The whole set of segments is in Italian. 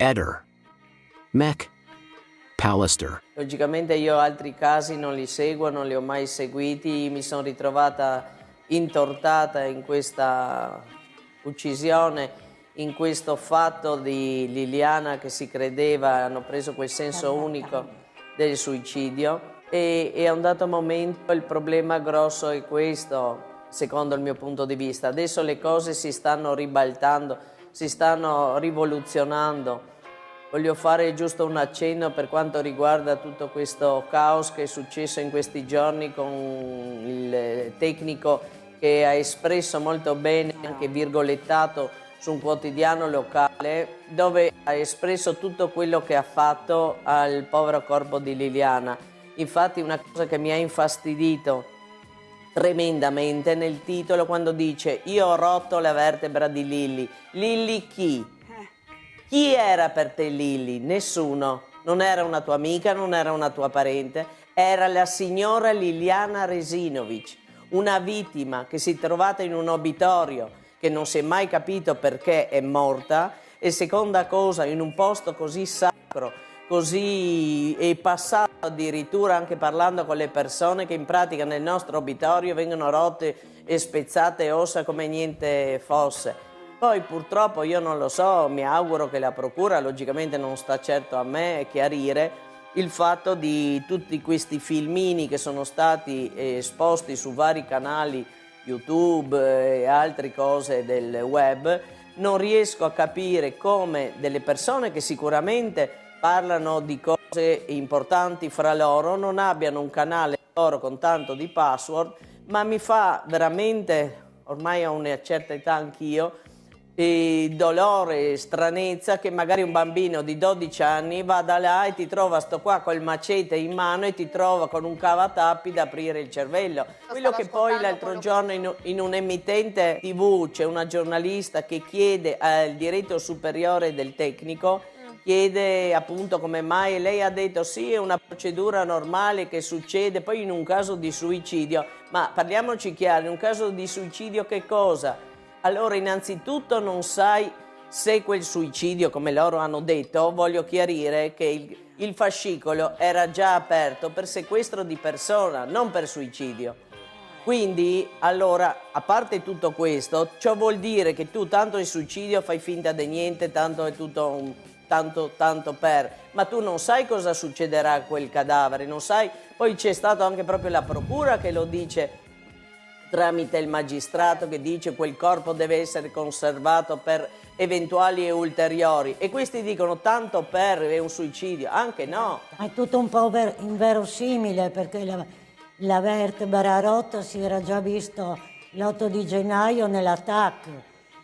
Eder, Mech, Pallister. Logicamente io altri casi non li seguo, non li ho mai seguiti, mi sono ritrovata intortata in questa uccisione, in questo fatto di Liliana che si credeva, hanno preso quel senso unico del suicidio e a un dato momento il problema grosso è questo, secondo il mio punto di vista. Adesso le cose si stanno ribaltando, si stanno rivoluzionando. Voglio fare giusto un accenno per quanto riguarda tutto questo caos che è successo in questi giorni con il tecnico che ha espresso molto bene, anche virgolettato, su un quotidiano locale, dove ha espresso tutto quello che ha fatto al povero corpo di Liliana. Infatti una cosa che mi ha infastidito tremendamente nel titolo, quando dice io ho rotto la vertebra di Lilli. Lilli chi? Chi era per te Lilli? Nessuno. Non era una tua amica, non era una tua parente, era la signora Liliana Resinovic, una vittima che si è trovata in un obitorio, che non si è mai capito perché è morta, e seconda cosa, in un posto così sacro, così è passato addirittura anche parlando con le persone che in pratica nel nostro obitorio vengono rotte e spezzate ossa come niente fosse. Poi purtroppo io non lo so, mi auguro che la procura, logicamente non sta certo a me chiarire il fatto di tutti questi filmini che sono stati esposti su vari canali YouTube e altre cose del web. Non riesco a capire come delle persone che sicuramente parlano di cose importanti fra loro non abbiano un canale loro con tanto di password, ma mi fa veramente, ormai ho una certa età anch'io, e dolore e stranezza che magari un bambino di 12 anni vada là e ti trova sto qua col macete in mano e ti trova con un cavatappi da aprire il cervello. Quello che poi l'altro giorno in un emittente TV c'è una giornalista che chiede al diretto superiore del tecnico, chiede appunto come mai, lei ha detto sì, è una procedura normale che succede, poi in un caso di suicidio, ma parliamoci chiaro, in un caso di suicidio che cosa? Allora innanzitutto non sai se quel suicidio, come loro hanno detto, voglio chiarire che il fascicolo era già aperto per sequestro di persona, non per suicidio. Quindi, allora, a parte tutto questo, ciò vuol dire che tu tanto il suicidio fai finta di niente, tanto è tutto tanto per, ma tu non sai cosa succederà a quel cadavere, non sai, poi c'è stato anche proprio la procura che lo dice tramite il magistrato che dice quel corpo deve essere conservato per eventuali e ulteriori e questi dicono tanto per è un suicidio, anche no. È tutto un po' inverosimile perché la vertebra rotta si era già visto l'8 di gennaio nell'attacco.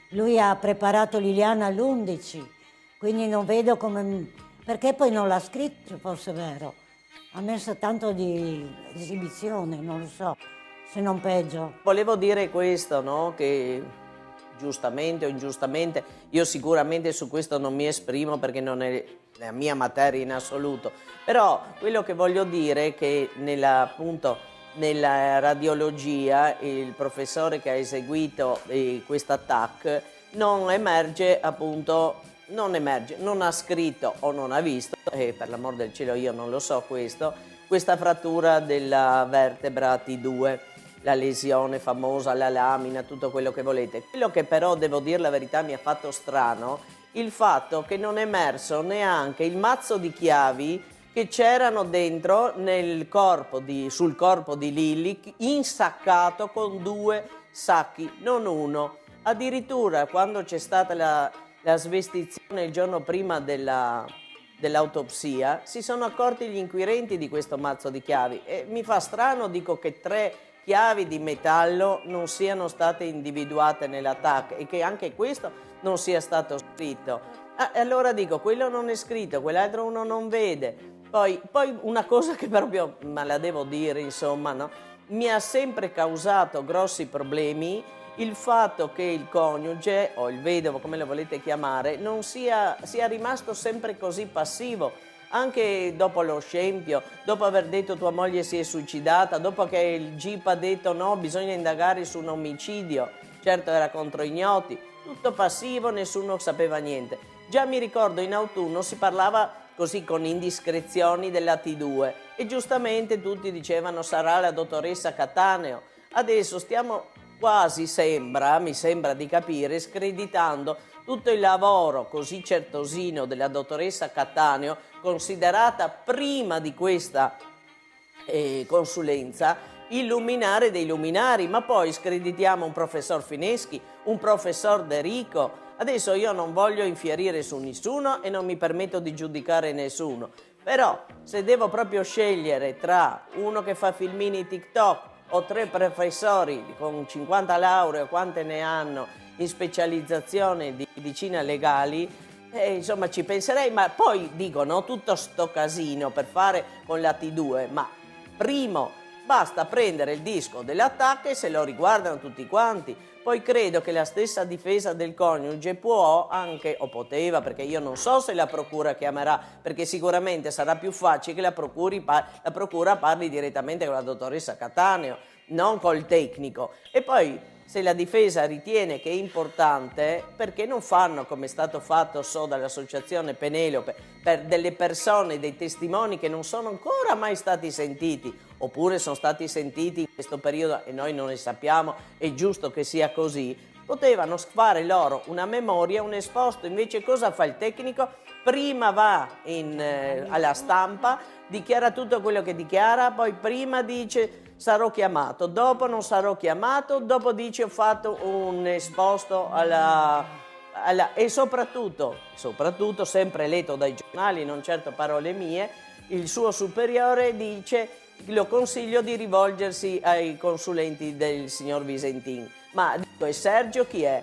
Lui ha preparato Liliana l'11, quindi non vedo come... perché poi non l'ha scritto, fosse vero. Ha messo tanto di esibizione, non lo so. Se non peggio. Volevo dire questo, no? Che giustamente o ingiustamente, io sicuramente su questo non mi esprimo perché non è la mia materia in assoluto, però quello che voglio dire è che appunto, nella radiologia il professore che ha eseguito questo attacco non emerge appunto, non ha scritto o non ha visto, e per l'amor del cielo io non lo so questa frattura della vertebra T2. La lesione famosa, la lamina, tutto quello che volete. Quello che però, devo dire la verità, mi ha fatto strano, il fatto che non è emerso neanche il mazzo di chiavi che c'erano dentro sul corpo di Lilli, insaccato con 2 sacchi, non uno. Addirittura quando c'è stata la svestizione il giorno prima dell'autopsia, si sono accorti gli inquirenti di questo mazzo di chiavi. E mi fa strano, dico, che 3 chiavi di metallo non siano state individuate nell'attacco e che anche questo non sia stato scritto. Allora dico, quello non è scritto, quell'altro uno non vede. Poi una cosa che proprio, ma la devo dire insomma, no? Mi ha sempre causato grossi problemi il fatto che il coniuge, o il vedovo come lo volete chiamare, non sia rimasto sempre così passivo. Anche dopo lo scempio, dopo aver detto tua moglie si è suicidata, dopo che il GIP ha detto no, bisogna indagare su un omicidio, certo era contro ignoti, tutto passivo, nessuno sapeva niente. Già mi ricordo in autunno si parlava così con indiscrezioni della T2 e giustamente tutti dicevano sarà la dottoressa Cattaneo. Adesso stiamo quasi, mi sembra di capire, screditando tutto il lavoro così certosino della dottoressa Cattaneo, considerata prima di questa consulenza il luminare dei luminari, ma poi screditiamo un professor Fineschi, un professor De Rico. Adesso io non voglio infierire su nessuno e non mi permetto di giudicare nessuno, però se devo proprio scegliere tra uno che fa filmini TikTok o 3 professori con 50 lauree o quante ne hanno in specializzazione di medicina legali, insomma ci penserei, ma poi dico no, tutto sto casino per fare con la T2, ma primo basta prendere il disco dell'attacco e se lo riguardano tutti quanti. Poi credo che la stessa difesa del coniuge può anche, o poteva, perché io non so se la procura chiamerà, perché sicuramente sarà più facile che la procura parli direttamente con la dottoressa Cattaneo, non col tecnico. E poi se la difesa ritiene che è importante, perché non fanno come è stato fatto, so, dall'associazione Penelope, per delle persone, dei testimoni che non sono ancora mai stati sentiti, oppure sono stati sentiti in questo periodo e noi non ne sappiamo, è giusto che sia così, potevano fare loro una memoria, un esposto. Invece cosa fa il tecnico? Prima va alla stampa, dichiara tutto quello che dichiara, poi prima dice sarò chiamato, dopo non sarò chiamato, dopo dice ho fatto un esposto e soprattutto, sempre letto dai giornali, non certo parole mie, il suo superiore dice lo consiglio di rivolgersi ai consulenti del signor Visentin. Ma dico, e Sergio chi è?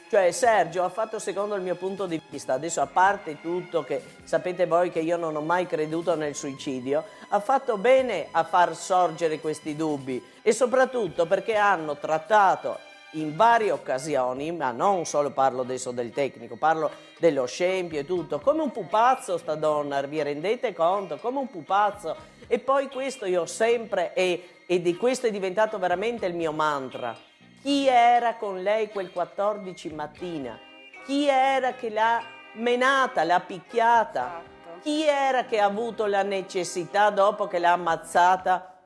Cioè Sergio ha fatto, secondo il mio punto di vista, adesso a parte tutto, che sapete voi che io non ho mai creduto nel suicidio, ha fatto bene a far sorgere questi dubbi e soprattutto perché hanno trattato in varie occasioni, ma non solo parlo adesso del tecnico, parlo dello scempio e tutto, come un pupazzo sta donna, vi rendete conto? Come un pupazzo. E poi questo io sempre, e di questo è diventato veramente il mio mantra. Chi era con lei quel 14 mattina? Chi era che l'ha menata, l'ha picchiata? Chi era che ha avuto la necessità, dopo che l'ha ammazzata,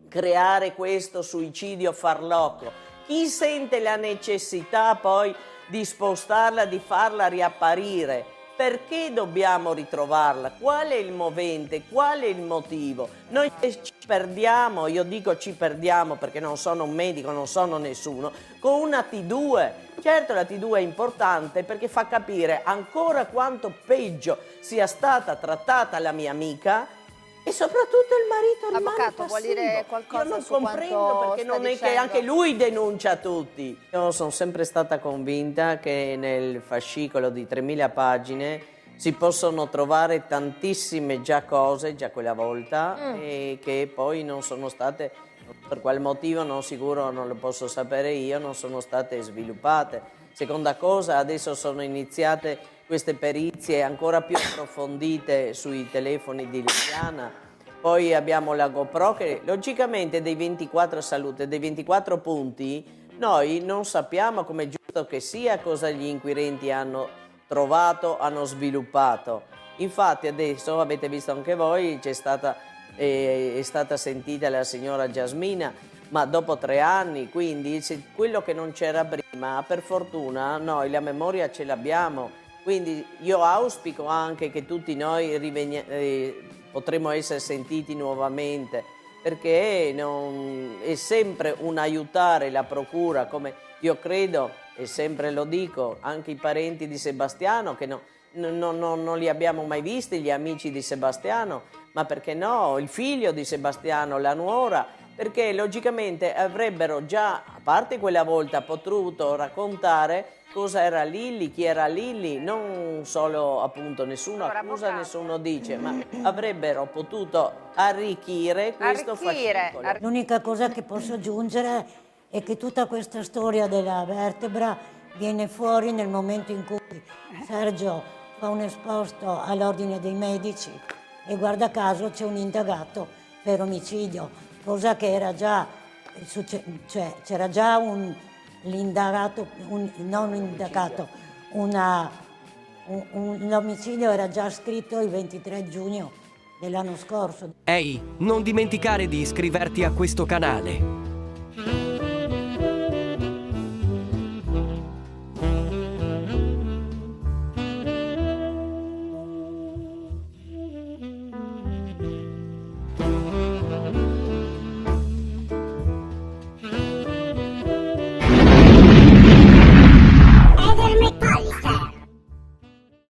creare questo suicidio farlocco? Chi sente la necessità poi di spostarla, di farla riapparire? Perché dobbiamo ritrovarla? Qual è il movente? Qual è il motivo? Noi ci perdiamo, io dico ci perdiamo perché non sono un medico, non sono nessuno, con una T2. Certo la T2 è importante perché fa capire ancora quanto peggio sia stata trattata la mia amica e soprattutto il marito rimane Avvocato, passivo. vuol dire qualcosa Io non su comprendo quanto perché sta non è dicendo? che anche lui denuncia tutti. Io sono sempre stata convinta che nel fascicolo di 3000 pagine si possono trovare tantissime già cose, già quella volta, e che poi non sono state, per qual motivo non sicuro non lo posso sapere io, non sono state sviluppate. Seconda cosa, adesso sono iniziate queste perizie ancora più approfondite sui telefoni di Liliana. Poi abbiamo la GoPro che logicamente dei 24 salute, dei 24 punti, noi non sappiamo, come è giusto che sia, cosa gli inquirenti hanno trovato, hanno sviluppato. Infatti adesso avete visto anche voi, è stata sentita la signora Giasmina, ma dopo 3 anni, quindi quello che non c'era prima, per fortuna noi la memoria ce l'abbiamo. Quindi io auspico anche che tutti noi potremo essere sentiti nuovamente, perché è sempre un aiutare la procura, come io credo, e sempre lo dico, anche i parenti di Sebastiano, che non li abbiamo mai visti, gli amici di Sebastiano, ma perché no, il figlio di Sebastiano, la nuora, perché logicamente avrebbero già, a parte quella volta, potuto raccontare cosa era Lilli, chi era Lilli, non solo appunto nessuno accusa, nessuno dice, ma avrebbero potuto arricchire questo fascicolo. L'unica cosa che posso aggiungere è che tutta questa storia della vertebra viene fuori nel momento in cui Sergio fa un esposto all'ordine dei medici e guarda caso c'è un indagato per omicidio, cosa che era già, cioè c'era già l'indagato, non un indagato, L'omicidio era già scritto il 23 giugno dell'anno scorso. Ehi, non dimenticare di iscriverti a questo canale.